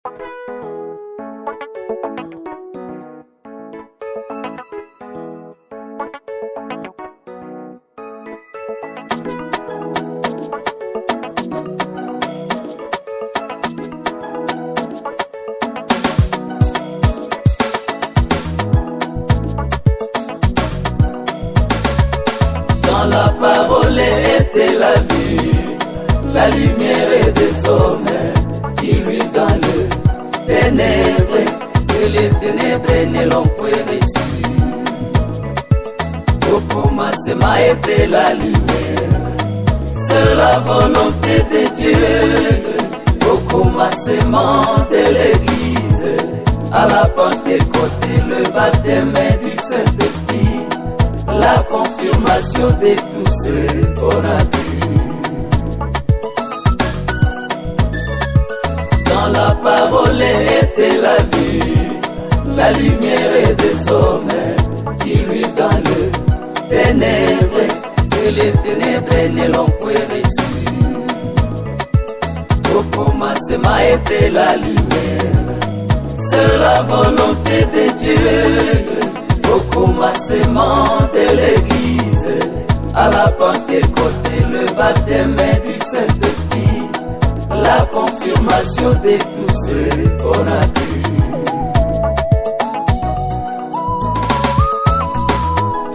Dans la parole était la vie, la lumière est des hommes qui lui dans le ténèbre, et les ténèbres ne l'ont point reçu. Au commencement était la lumière, c'est la volonté de Dieu. Au commencement de l'église, à la Pentecôte, le baptême du Saint-Esprit, la confirmation de tout ce qu'on a vu. Dans la parole était la vie, la lumière des hommes qui lui dans le ténèbre, et les ténèbres ne l'ont point reçu. Au commencement était la lumière, c'est la volonté de Dieu. Au commencement de l'église, à la Pentecôte, le baptême du Saint-Esprit, la confirmation de tout ce qu'on a vu.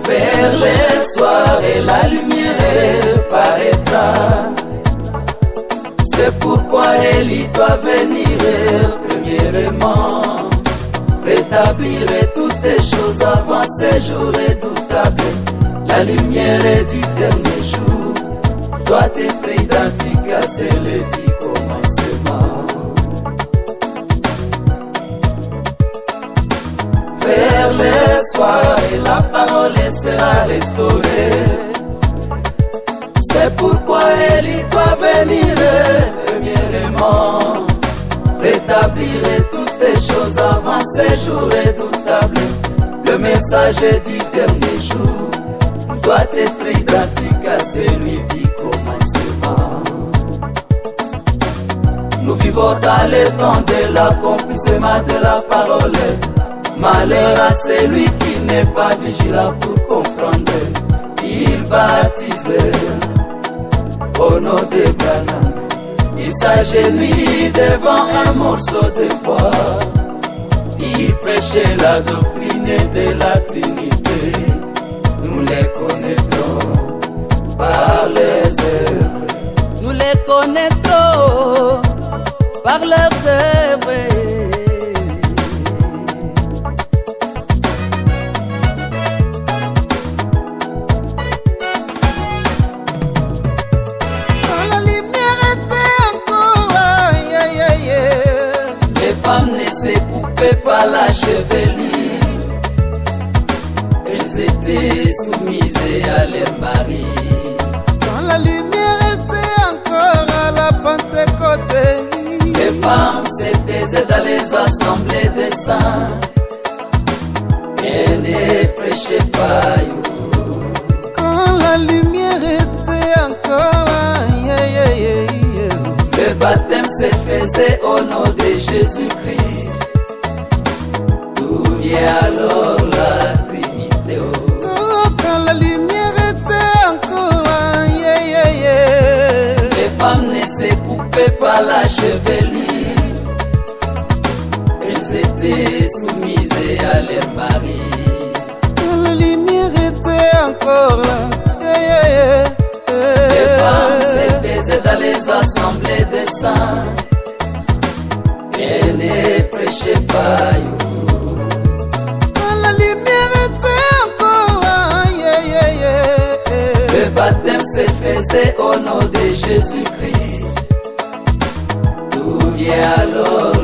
Vers les soirs et la lumière paraîtra. C'est pourquoi Élie doit venir premièrement, rétablir toutes les choses avant ces jours redoutables. La lumière du dernier jour doit être identique à celle du commencement. Vers le soir et la parole sera restaurée. C'est pourquoi Élie doit venir premièrement, rétablir toutes les choses avant ces jours redoutables. Le message du dernier jour doit être identique à celui du commencement. Nous vivons dans le temps de l'accomplissement de la parole. Malheur à celui qui n'est pas vigilant pour comprendre. Il baptise au nom de Branham. Il s'agenouille devant un morceau de bois. Il prêchait la doctrine de la Trinité. Nous les connaîtrons par les œuvres. Nous les connaîtrons par leurs œuvres. Ne se coupaient pas la chevelure, elles étaient soumises à leur mari. Quand la lumière était encore à la Pentecôte, les femmes se taisaient dans les assemblées des saints, elles ne prêchaient pas. Quand la lumière était encore là, le baptême se faisait au nom de Jésus-Christ. D'où vient alors la Trinité? Quand la lumière était encore là, les femmes ne se coupaient pas la chevelure, elles étaient soumises à leur mari. Quand la lumière était encore là, les femmes se taisaient dans les assemblées des saints, elles ne prêchaient pas. Quand la lumière était encore là, le baptême se faisait au nom de Jésus-Christ. D'où vient alors